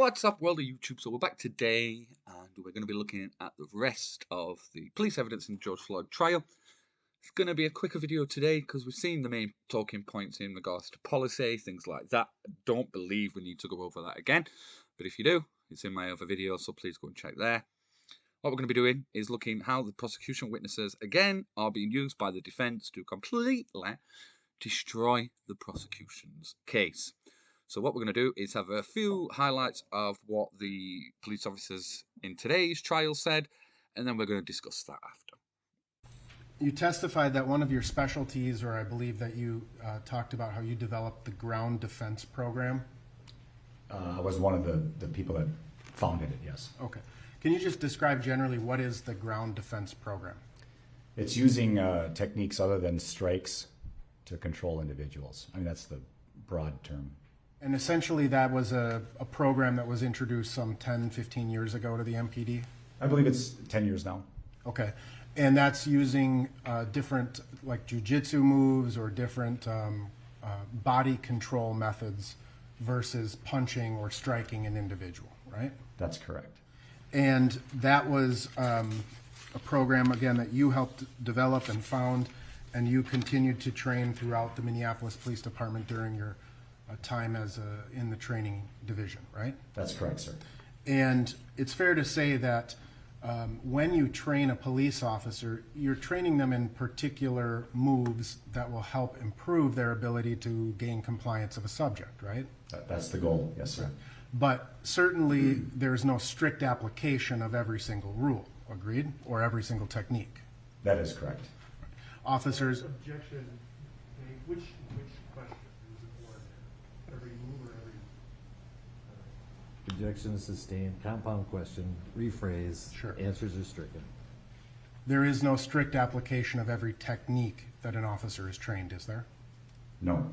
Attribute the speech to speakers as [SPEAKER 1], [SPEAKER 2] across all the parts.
[SPEAKER 1] What's up, world of YouTube? So we're back today, and we're going to be looking at the rest of the police evidence in the George Floyd trial. It's going to be a quicker video today because we've seen the main talking points in regards to policy, things like that. I don't believe we need to go over that again, but if you do, it's in my other video, so please go and check there. What we're going to be doing is looking how the prosecution witnesses, again, are being used by the defence to completely destroy the prosecution's case. So what we're going to do is have a few highlights of what the police officers in today's trial said, and then we're going to discuss that after.
[SPEAKER 2] You testified that one of your specialties, or I believe that you talked about how you developed the ground defense program.
[SPEAKER 3] I was one of the people that founded it, yes.
[SPEAKER 2] Okay. Can you just describe generally what is the ground defense program?
[SPEAKER 3] It's using techniques other than strikes to control individuals. I mean, that's the broad term.
[SPEAKER 2] And essentially that was a program that was introduced some 10, 15 years ago to the MPD?
[SPEAKER 3] I believe it's 10 years now.
[SPEAKER 2] Okay. And that's using different, like jujitsu moves or different body control methods versus punching or striking an individual, right?
[SPEAKER 3] That's correct.
[SPEAKER 2] And that was a program, again, that you helped develop and found, and you continued to train throughout the Minneapolis Police Department during your time as in the training division, right?
[SPEAKER 3] That's correct, sir.
[SPEAKER 2] And it's fair to say that when you train a police officer, you're training them in particular moves that will help improve their ability to gain compliance of a subject, right?
[SPEAKER 3] That's the goal, yes, sir.
[SPEAKER 2] But certainly there's no strict application of every single rule, agreed? Or every single technique.
[SPEAKER 3] That is correct.
[SPEAKER 2] Officers.
[SPEAKER 4] Objection. Which question is important? Every move or every?
[SPEAKER 5] Objection is sustained. Compound question. Rephrase.
[SPEAKER 2] Sure.
[SPEAKER 5] Answers are stricken.
[SPEAKER 2] There is no strict application of every technique that an officer is trained, is there?
[SPEAKER 3] No.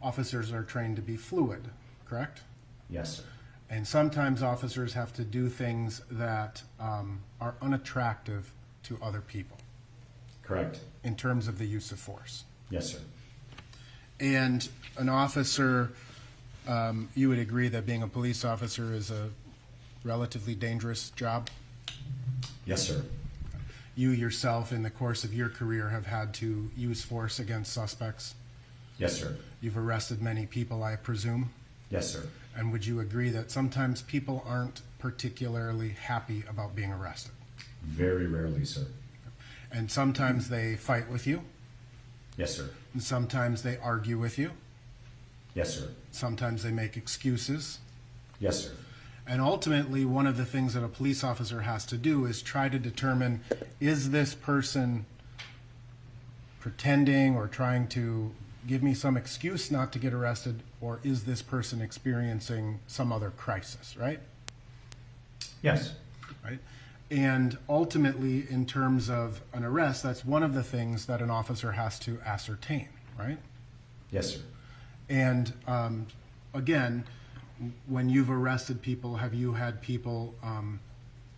[SPEAKER 2] Officers are trained to be fluid, correct?
[SPEAKER 3] Yes, sir.
[SPEAKER 2] And sometimes officers have to do things that are unattractive to other people.
[SPEAKER 3] Correct.
[SPEAKER 2] In terms of the use of force.
[SPEAKER 3] Yes, sir.
[SPEAKER 2] And an officer, you would agree that being a police officer is a relatively dangerous job?
[SPEAKER 3] Yes, sir.
[SPEAKER 2] You yourself, in the course of your career, have had to use force against suspects?
[SPEAKER 3] Yes, sir.
[SPEAKER 2] You've arrested many people, I presume?
[SPEAKER 3] Yes, sir.
[SPEAKER 2] And would you agree that sometimes people aren't particularly happy about being arrested?
[SPEAKER 3] Very rarely, sir.
[SPEAKER 2] And sometimes they fight with you?
[SPEAKER 3] Yes, sir.
[SPEAKER 2] And sometimes they argue with you?
[SPEAKER 3] Yes, sir.
[SPEAKER 2] Sometimes they make excuses?
[SPEAKER 3] Yes, sir.
[SPEAKER 2] And ultimately, one of the things that a police officer has to do is try to determine, is this person pretending or trying to give me some excuse not to get arrested, or is this person experiencing some other crisis, right?
[SPEAKER 3] Yes.
[SPEAKER 2] Right? And ultimately, in terms of an arrest, that's one of the things that an officer has to ascertain, right?
[SPEAKER 3] Yes, sir.
[SPEAKER 2] And again, when you've arrested people, have you had people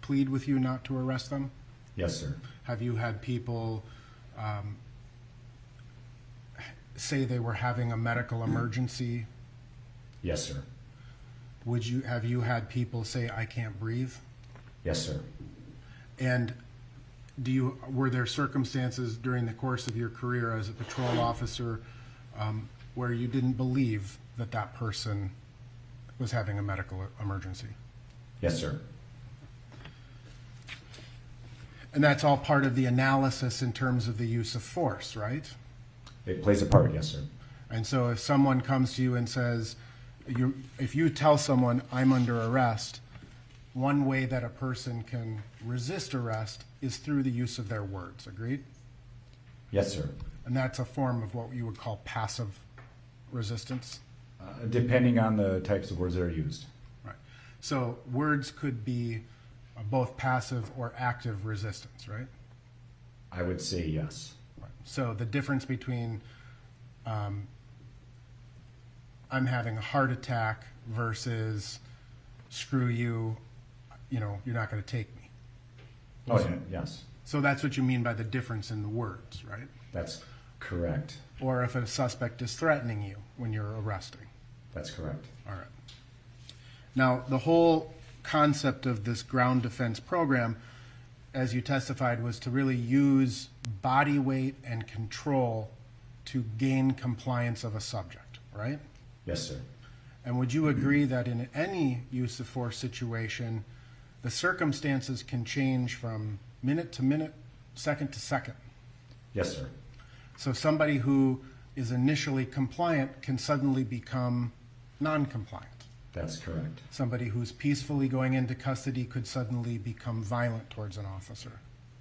[SPEAKER 2] plead with you not to arrest them?
[SPEAKER 3] Yes, sir.
[SPEAKER 2] Have you had people say they were having a medical emergency?
[SPEAKER 3] Yes, sir.
[SPEAKER 2] Have you had people say, I can't breathe?
[SPEAKER 3] Yes, sir.
[SPEAKER 2] And were there circumstances during the course of your career as a patrol officer where you didn't believe that that person was having a medical emergency?
[SPEAKER 3] Yes, sir.
[SPEAKER 2] And that's all part of the analysis in terms of the use of force, right?
[SPEAKER 3] It plays a part, yes, sir.
[SPEAKER 2] And so if someone comes to you and says, if you tell someone I'm under arrest, one way that a person can resist arrest is through the use of their words, agreed?
[SPEAKER 3] Yes, sir.
[SPEAKER 2] And that's a form of what you would call passive resistance?
[SPEAKER 3] Depending on the types of words that are used.
[SPEAKER 2] Right. So words could be both passive or active resistance, right?
[SPEAKER 3] I would say yes.
[SPEAKER 2] Right. So the difference between I'm having a heart attack versus screw you, you're not going to take me.
[SPEAKER 3] Oh, yeah, yes.
[SPEAKER 2] So that's what you mean by the difference in the words, right?
[SPEAKER 3] That's correct.
[SPEAKER 2] Or if a suspect is threatening you when you're arresting.
[SPEAKER 3] That's correct.
[SPEAKER 2] All right. Now, the whole concept of this ground defense program, as you testified, was to really use body weight and control to gain compliance of a subject, right?
[SPEAKER 3] Yes, sir.
[SPEAKER 2] And would you agree that in any use of force situation, the circumstances can change from minute to minute, second to second?
[SPEAKER 3] Yes, sir.
[SPEAKER 2] So somebody who is initially compliant can suddenly become non-compliant.
[SPEAKER 3] That's correct.
[SPEAKER 2] Somebody who's peacefully going into custody could suddenly become violent towards an officer.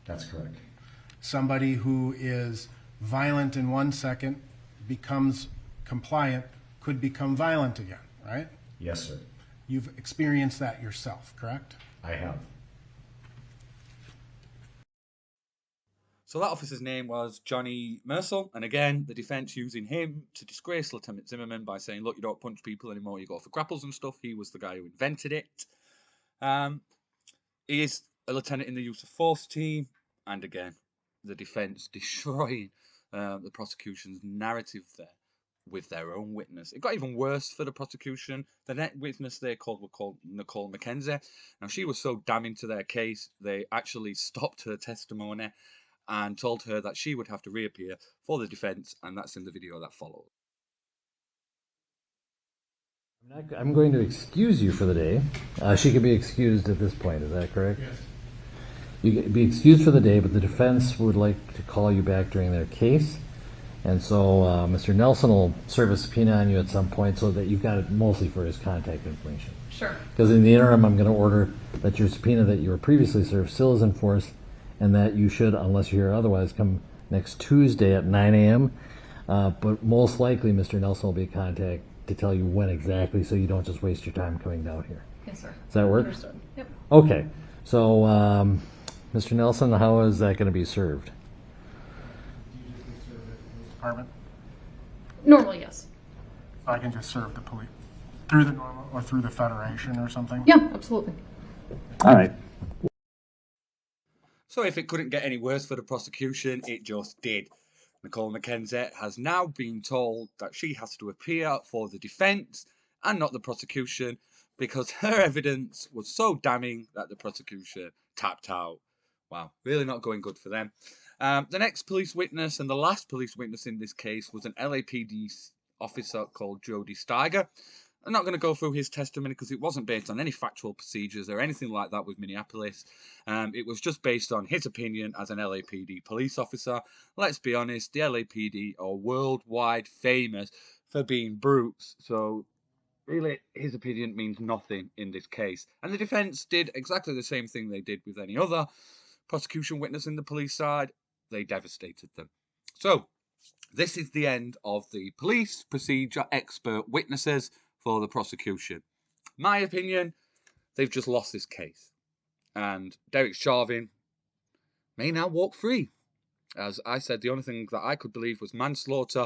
[SPEAKER 3] That's correct.
[SPEAKER 2] Somebody who is violent in 1 second, becomes compliant, could become violent again, right?
[SPEAKER 3] Yes, sir.
[SPEAKER 2] You've experienced that yourself, correct?
[SPEAKER 3] I have.
[SPEAKER 1] So that officer's name was Johnny Mersel, and again, the defence using him to disgrace Lieutenant Zimmerman by saying, look, you don't punch people anymore, you go for grapples and stuff. He was the guy who invented it. He is a lieutenant in the use of force team, and again, the defence destroying the prosecution's narrative there with their own witness. It got even worse for the prosecution. The next witness they called Nicole McKenzie. Now, she was so damning to their case, they actually stopped her testimony and told her that she would have to reappear for the defence, and that's in the video that follows.
[SPEAKER 5] I'm going to excuse you for the day. She can be excused at this point, is that correct?
[SPEAKER 4] Yes.
[SPEAKER 5] You can be excused for the day, but the defense would like to call you back during their case. And so Mr. Nelson will serve a subpoena on you at some point so that you've got it mostly for his contact information.
[SPEAKER 6] Sure.
[SPEAKER 5] Because in the interim, I'm going to order that your subpoena that you were previously served still is in force, and that you should, unless you hear otherwise, come next Tuesday at 9 a.m. But most likely, Mr. Nelson will be in contact to tell you when exactly, so you don't just waste your time coming down here.
[SPEAKER 6] Yes, sir.
[SPEAKER 5] Does that work?
[SPEAKER 6] Understood. Yep.
[SPEAKER 5] Okay. So, Mr. Nelson, how is that going to be served?
[SPEAKER 2] You just can serve it in the department?
[SPEAKER 6] Normally, yes.
[SPEAKER 2] So I can just serve the police through the normal or through the federation or something?
[SPEAKER 6] Yeah, absolutely.
[SPEAKER 5] All right.
[SPEAKER 1] So if it couldn't get any worse for the prosecution, it just did. Nicole McKenzie has now been told that she has to appear for the defence and not the prosecution because her evidence was so damning that the prosecution tapped out. Wow, really not going good for them. The next police witness and the last police witness in this case was an LAPD officer called Jody Steiger. I'm not going to go through his testimony because it wasn't based on any factual procedures or anything like that with Minneapolis. It was just based on his opinion as an LAPD police officer. Let's be honest, the LAPD are worldwide famous for being brutes. So really, his opinion means nothing in this case. And the defence did exactly the same thing they did with any other prosecution witness in the police side. They devastated them. So this is the end of the police procedure expert witnesses for the prosecution. My opinion, they've just lost this case. And Derek Chauvin may now walk free. As I said, the only thing that I could believe was manslaughter,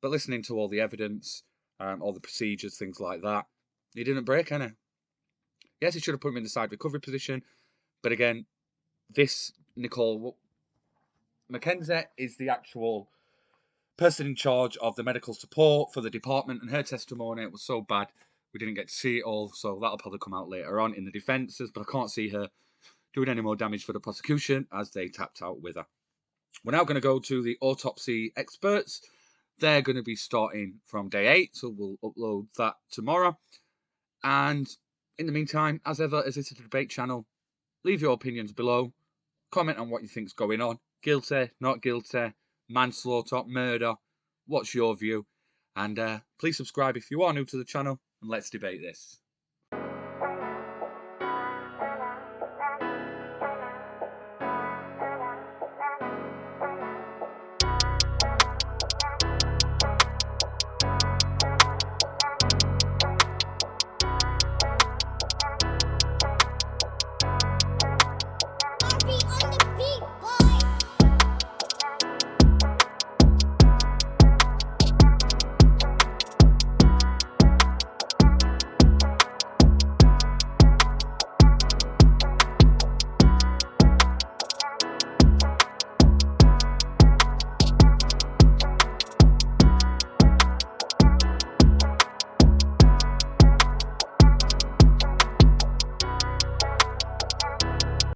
[SPEAKER 1] but listening to all the evidence, all the procedures, things like that, he didn't break any. Yes, he should have put him in the side recovery position, but again, this Nicole McKenzie is the actual person in charge of the medical support for the department, and her testimony was so bad we didn't get to see it all, so that'll probably come out later on in the defences, but I can't see her doing any more damage for the prosecution as they tapped out with her. We're now going to go to the autopsy experts. They're going to be starting from day 8, so we'll upload that tomorrow. And in the meantime, as ever, as it's a debate channel, leave your opinions below. Comment on what you think's going on. Guilty, not guilty, manslaughter, murder. What's your view? And please subscribe if you are new to the channel, and let's debate this.